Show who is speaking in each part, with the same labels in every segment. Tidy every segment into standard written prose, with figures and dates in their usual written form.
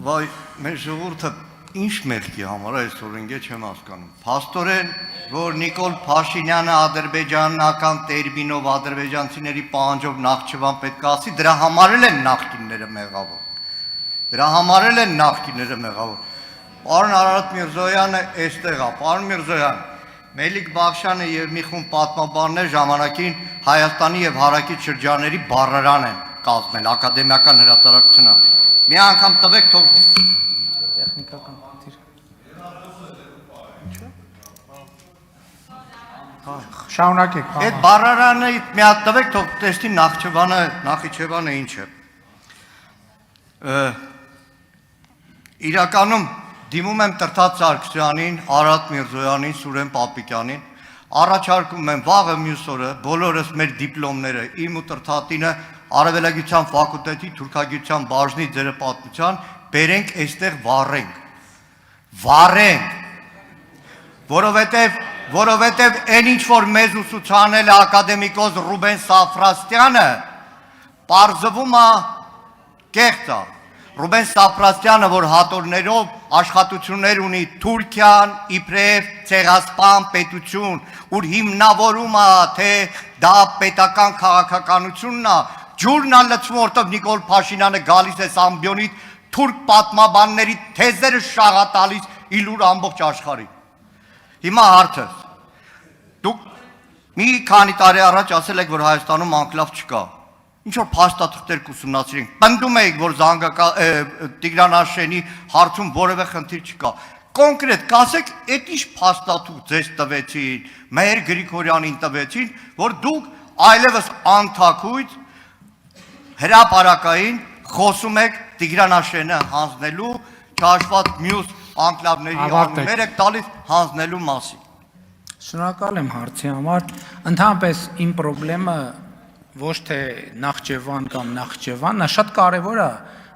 Speaker 1: Վայ, մեր ժողովուրդը ինչ մեղքի համար այսօր ընկե չեմ հասկանում։ Փաստորեն, որ Նիկոլ Փաշինյանը ադրբեջանական տերմինով ադրբեջանցիների պահանջով Նախճիվան պետք է ասի, դրա համար էլ են նախկինները մեղավոր։ Դրա համար էլ են նախկինները մեղավոր։ Պարոն Արարատ Միրզոյանը այստեղ է, պարոն Միրզոյան, Մելիք Բախշյանը եւ մի խումբ պատմաբաններ ժամանակին Հայաստանի եւ հարակից շրջանների բառարան են կազմել, ակադեմիական հրատարակությունը։ Մի անգամ տվեք թող
Speaker 2: տեխնիկական խնդիր։ Շարունակեք։
Speaker 1: Այդ բառարանը մի հատ տվեք թող տեսնի Նախիջևանը ինչ է։ Իրականում դիմում եմ Տրթած Սարգսյանին, Արարատ Միրզոյանին, Սուրեն Պապիկյանին, առաջարկում եմ վաղը մյուս օրը բոլորս մեր դիպլոմները, իմ ու Տրթատինը Արևելագիտության ֆակուլտետի թուրքագիտության բաժնի ձերապատմության բերենք այստեղ վառենք, որովհետև այն ինչ որ մեզ ուսուցանել է ակադեմիկոս Ռուբեն Սաֆրաստյանը, պարզվում է կեղծ է։ Ռուբեն Սաֆրաստյանը, որ հատորներով աշխատություններ ունի Թուրքիան, իբրև ցեղասպան պետություն, ուր հիմնավորում է, թե դա պետական քաղաքականությունն է, ջուրն է լցվում, որտեղ Նիկոլ Փաշինյանը գալիս է Սամբյոնից թուրք պատմաբանների թեզերը շաղատալիս իլուր ամբողջ աշխարհին։ Հիմա հարցս, դուք մի քանի տարի առաջ ասել եք, որ Հայաստանում անկլավ չկա։ Ինչ որ փաստաթղթեր կուսումնասիրենք, պնդում եք, որ Տիգրան Աշենի հարցում որևէ խնդիր չկա։ Կոնկրետ կասեք, այդ ինչ փաստաթուղթ ձեզ տվեցին, Մհեր Գրիգորյանին տվեցին, որ դուք այլևս անթակույց հրապարակային խոսում եք Տիգրան Աշենը հանձնելու, չհաշված մյուս անկլավների անուններ եք տալիս հանձնելու մասին։
Speaker 2: Շնորհակալ եմ հարցի համար։ Ընդհանրապես իմ խնդրումը ոչ թե Նախճեվան կամ Նախճեվանն է, շատ կարևոր է,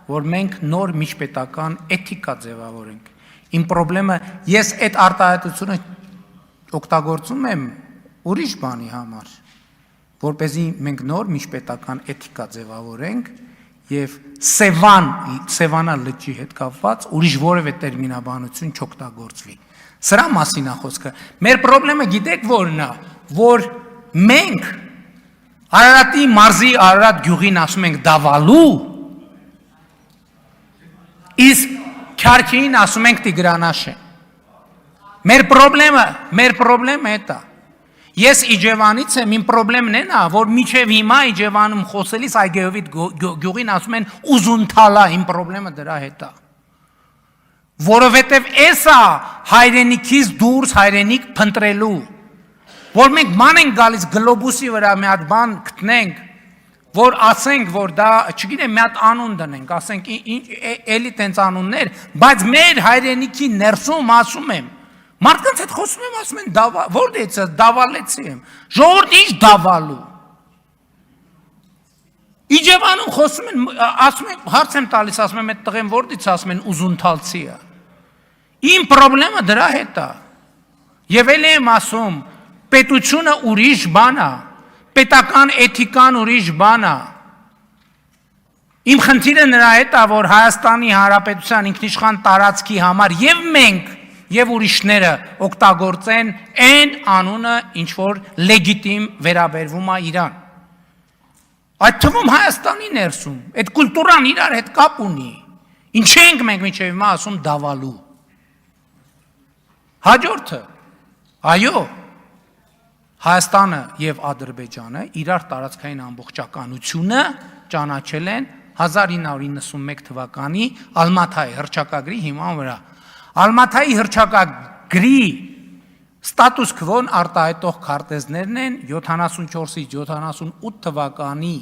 Speaker 2: որ մենք նոր միջպետական էթիկա ձևավորենք։ Իմ խնդրումը ես այդ արտահայտությունը օգտագործում եմ ուրիշ բանի համար, որպեսզի մենք նոր միջպետական էթիկա ձևավորենք եւ Սևանա լճի հետ կապված ուրիշ որևէ տերմինաբանություն չօգտագործվի։ Սրա մասին է խոսքը։ Մեր խնդրումը գիտեք որն է, որ մենք Արարատի մարզի Արարատ գյուղին ասում ենք դավալու, իսկ Քյարքին ասում ենք Տիգրանաշեն։ Մեր խնդրումը է դա։ Ես Իջևանից եմ, իմ խնդրեմն է, որ միջև հիմա Իջևանում խոսելիս Այգեովիտ գյուղին ասում են Ուզունթալա, իմ խնդրումը դրա հետ է։ Որովհետև էսա հայրենիքից դուրս հայրենիք փնտրելու, որ մենք ման ենք գալիս գլոբուսի վրա մի հատ բան գտնենք, որ ասենք, որ դա, չգիտեմ, մի հատ անուն դնենք, ասենք, էլի տենց անուններ, բայց մեր հայրենիքի ներսում ասում եմ, մարդկանց հետ խոսում եմ, ասում են, որտե՞ց է, դավալեցի եմ, ժողովուրդ ինչ դավալու։ Իջևանում խոսում են, ասում են, հարց եմ տալիս, ասում եմ, այդ տղեն որտից ասում են ուզունթալցի է։ Իմ խնդրումը դրա հետ է։ Եվ էլ եմ ասում, պետությունը ուրիշ բան է, պետական էթիկան ուրիշ բան է։ Իմ խնդիրը նրա հետ է, որ Հայաստանի Հանրապետության ինքնիշխան տարածքի համար եւ մենք եւ ուրիշները օգտագործեն այն անունը, ինչ որ լեգիտիմ վերաբերվում է իրան։ Այդ թվում Հայաստանի ներսում, այդ կուլտուրան իրար հետ կապ ունի։ Ինչ ենք մենք մինչև հիմա ասում դավալու։ Հաջորդը, այո, Հայաստանը եւ Ադրբեջանը իրար տարածքային ամբողջականությունը ճանաչել են 1991 թվականի Ալմաթայի հռչակագրի հիման վրա։ Ալմաթայի հռչակագրի ստատուս քվոն արտահայտող քարտեզներն են 74-ից 78 թվականի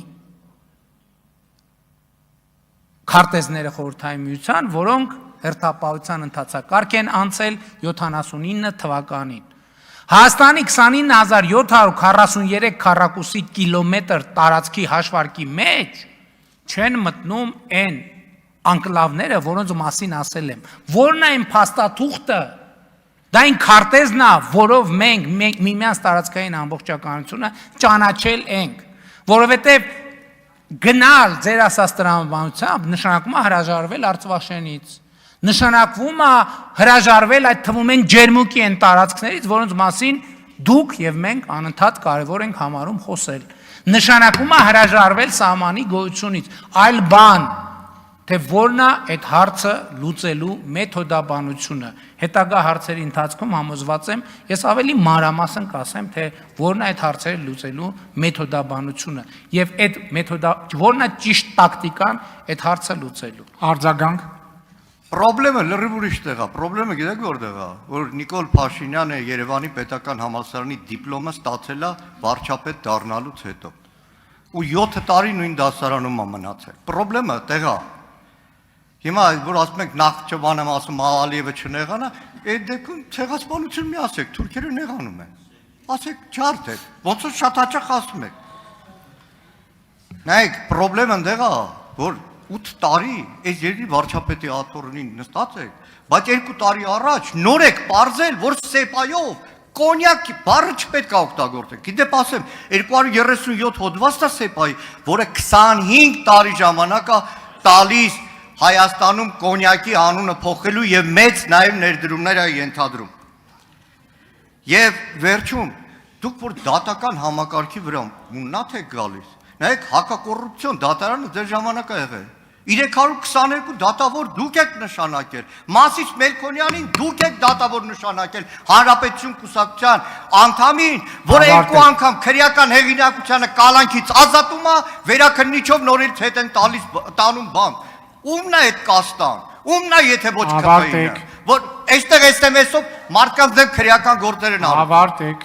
Speaker 2: քարտեզները Խորհրդային Միության, որոնք հերթապահության ընթացակարգ են անցել 79 թվականին։ Հայաստանի 29743 քառակուսի կիլոմետր տարածքի հաշվարկի մեջ չեն մտնում այն անկլավները, որոնց մասին ասել եմ։ Որն է այն փաստաթուղթը, դա այն քարտեզն է, որով մենք միմյանց տարածքային ամբողջականությունը ճանաչել ենք, որովհետև գնալ ձեր ասած տրամաբանությամբ նշանակում է հրաժարվել Արցվաշենից, նշանակվում է հրաժարվել այդ թվում են ջերմուկի են տարածքներից, որոնց մասին դուք եւ մենք անընդհատ կարևոր ենք համարում խոսել, նշանակում է հրաժարվել սահմանի գոյությունից, այլ բան, թե որն է այդ հարցը լուծելու մեթոդաբանությունը, հետագա հարցերի ընթացքում համոզված եմ, ես ավելի մանրամասն կասեմ, թե որն է այդ հարցերը լուծելու մեթոդաբանությունը եւ այդ որն է ճիշտ տակտիկան այդ հարցը լուծելու։
Speaker 3: Արձագանք։
Speaker 1: Պրոբլեմը լրիվ ուրիշ տեղ է, պրոբլեմը գիտեք որտեղ է, որ Նիկոլ Փաշինյանը Երևանի պետական համալսարանի դիպլոմը ստացել է վարչապետ դառնալուց հետո։ Ու 7 տարի նույն դասարանում է մնացել։ Պրոբլեմը տեղ է։ Հիմա որ ասում ենք Նախճեվանը ասում Ալիևը չնեղանա, այդ դեպքում ցեղասպանություն մի ասեք, թուրքերը նեղանում են։ Ասեք ջարդ է, ոնց որ շատ հաճախ ասում եք։ Նայեք, պրոբլեմը այնտեղ է, որ 8 տարի այս երկրի վարչապետի աթոռին նստած եք, բայց 2 տարի առաջ նոր եք բարձել, որ սեպայով կոնյակ բառը չպետք է օգտագործեք։ Գիտեք, ասեմ, 237 հոդվածն է սեպայի, որը 25 տարի ժամանակ է տալիս Հայաստանում կոնյակի անունը փոխելու եւ մեծ նաեւ ներդրումներ է ենթադրում։ Եվ վերջում դուք որ դատական համակարգի վրա մուննաթ եք գալիս, նայեք հակակոռուպցիոն դատարանը ձեր ժամանակ է եղել։ 322 դատավոր դուք եք նշանակել, Մասիս Մելքոնյանին դուք եք դատավոր նշանակել, Հանրապետություն կուսակցության անդամին, որը 2 անգամ քրեական հեղինակությանը կալանքից ազատում է, վերաքննիչով նորից հետ են տանում բան։ Ումն է այդ կաստան, ումն է եթե ոչ կպայինը, որ այստեղ SMS-ով մարդկանց դեմ քրեական գործեր են անում։
Speaker 3: Ավարտեք։